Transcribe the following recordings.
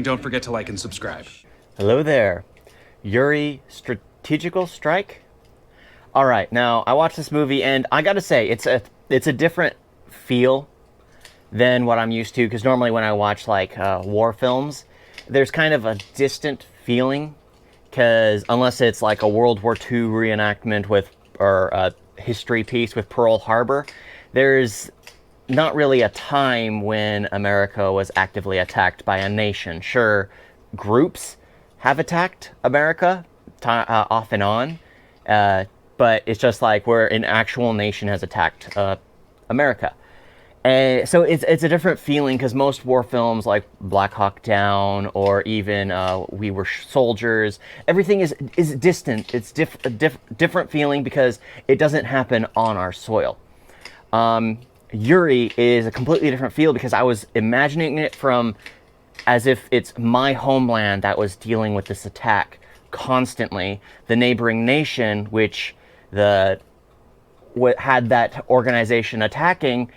don't forget to like and subscribe. Hello there. Yuri Strategical Strike? Alright, now I watched this movie and I gotta say, it's a different feel than what I'm used to, because normally when I watch like war films, there's kind of a distant feeling, because unless it's like a World War II reenactment or a history piece with Pearl Harbor, there's not really a time when America was actively attacked by a nation. Sure, groups have attacked America off and on, but it's just like where an actual nation has attacked America. And so it's a different feeling, because most war films like Black Hawk Down or even We Were Soldiers, everything is distant. It's a different feeling because it doesn't happen on our soil. Yuri is a completely different feel, because I was imagining it from as if it's my homeland that was dealing with this attack constantly. The neighboring nation, which had that organization attacking,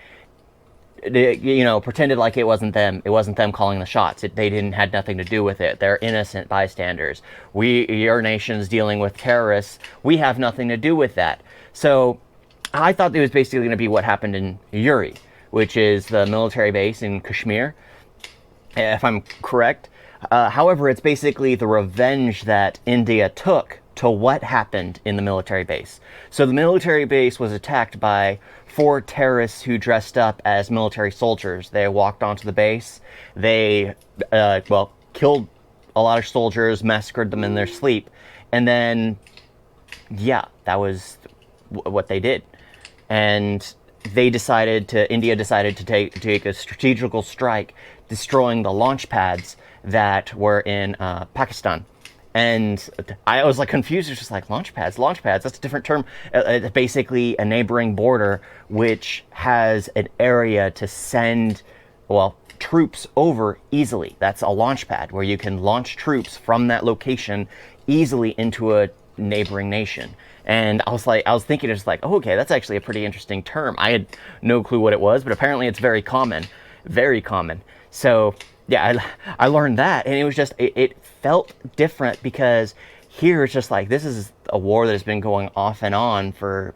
pretended like it wasn't them. It wasn't them calling the shots. They had nothing to do with it. They're innocent bystanders. Your nation's dealing with terrorists. We have nothing to do with that. So I thought it was basically going to be what happened in Yuri, which is the military base in Kashmir, if I'm correct. However, it's basically the revenge that India took to what happened in the military base. So the military base was attacked by 4 terrorists who dressed up as military soldiers. They walked onto the base. They, killed a lot of soldiers, massacred them in their sleep. And then, yeah, that was what they did. And India decided to take a strategical strike, destroying the launch pads that were in Pakistan. And I was like confused. It's just like launch pads, that's a different term. It's basically a neighboring border which has an area to send, troops over easily. That's a launch pad, where you can launch troops from that location easily into a neighboring nation. And I was thinking, it's like, oh, okay, that's actually a pretty interesting term. I had no clue what it was, but apparently it's very common. So yeah, I learned that, and it was just, it felt different, because here it's just like, this is a war that has been going off and on for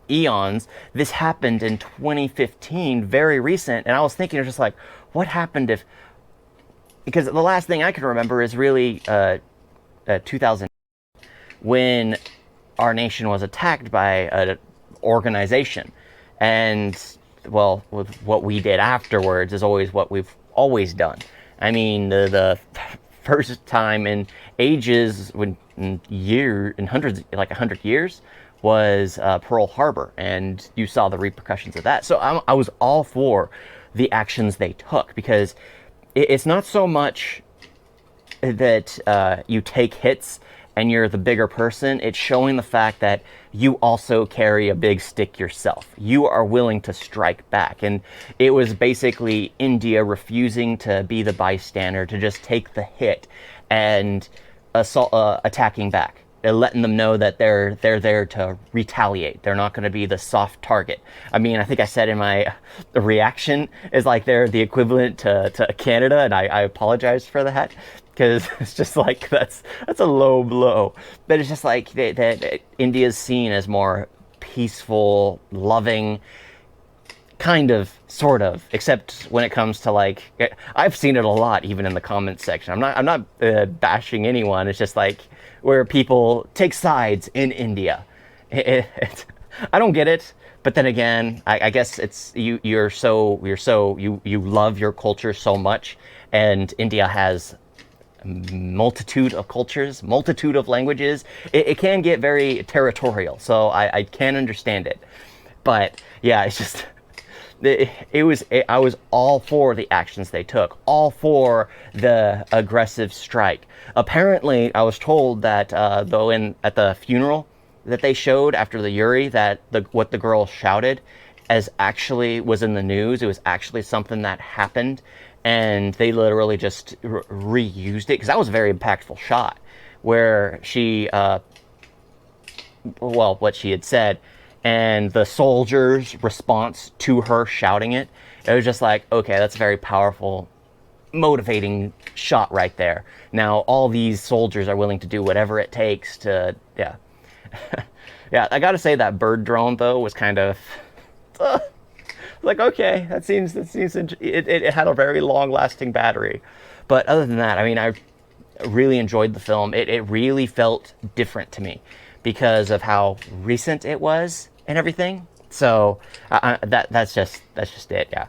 eons. This happened in 2015, very recent, and I was thinking, it's just like, what happened because the last thing I can remember is really 2000, when our nation was attacked by an organization. And, with what we did afterwards is always what we've always done. I mean, the first time in ages, in hundreds, like 100 years, was Pearl Harbor, and you saw the repercussions of that. So I was all for the actions they took, because it's not so much that you take hits and you're the bigger person. It's showing the fact that you also carry a big stick yourself. You are willing to strike back. And it was basically India refusing to be the bystander, to just take the hit and attacking back. They're letting them know that they're there to retaliate. They're not going to be the soft target. I mean, I think I said in my reaction is like they're the equivalent to Canada, and I apologize for that, because it's just like that's a low blow. But it's just like that India's seen as more peaceful, loving, kind of, sort of, except when it comes to, like, I've seen it a lot, even in the comments section. I'm not bashing anyone. It's just like where people take sides in India. I don't get it. But then again, I guess it's you love your culture so much, and India has multitude of cultures, multitude of languages. It can get very territorial, so I can understand it. But yeah, it's just I was all for the actions they took, all for the aggressive strike. Apparently, I was told that at the funeral that they showed after the Yuri, that what the girl shouted as actually was in the news. It was actually something that happened, and they literally just reused it, because that was a very impactful shot where she what she had said, and the soldiers' response to her shouting it. It was just like, okay, that's a very powerful motivating shot right there. Now all these soldiers are willing to do whatever it takes to, yeah. Yeah, I gotta say that bird drone though was kind of like, okay, it had a very long lasting battery. But other than that, I mean, I really enjoyed the film. It really felt different to me because of how recent it was and everything. So that's just it. Yeah,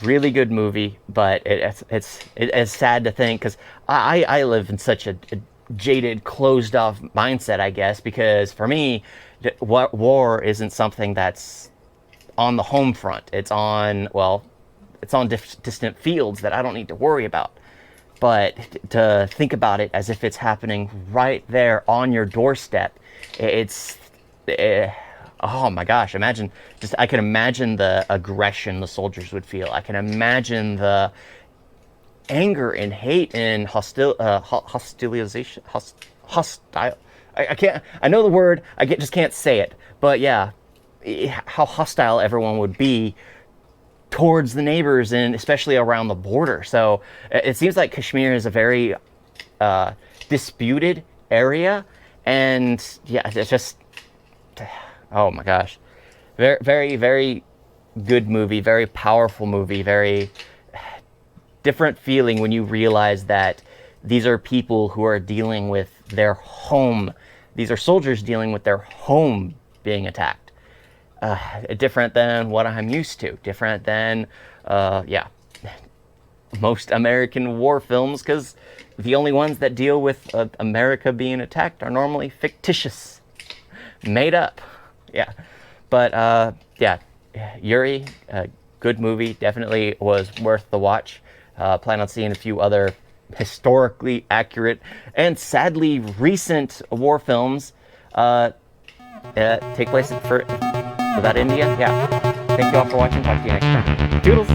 really good movie, but it's sad to think, because I live in such a jaded, closed off mindset, I guess, because for me, war isn't something that's on the home front. It's on distant fields that I don't need to worry about. But to think about it as if it's happening right there on your doorstep, oh my gosh, I can imagine the aggression the soldiers would feel. I can imagine the anger and hate and hostile. I know the word, just can't say it. But yeah, how hostile everyone would be towards the neighbors, and especially around the border. So it seems like Kashmir is a very disputed area, and yeah, it's just, oh my gosh, very, very, very good movie, very powerful movie, very different feeling when you realize that these are people who are dealing with their home. These are soldiers dealing with their home being attacked. Different than what I'm used to. Different than, most American war films, because the only ones that deal with America being attacked are normally fictitious, made up. Yeah, but Yuri, good movie. Definitely was worth the watch. Plan on seeing a few other historically accurate and sadly recent war films take place about India. Yeah. Thank you all for watching. Talk to you next time. Toodles!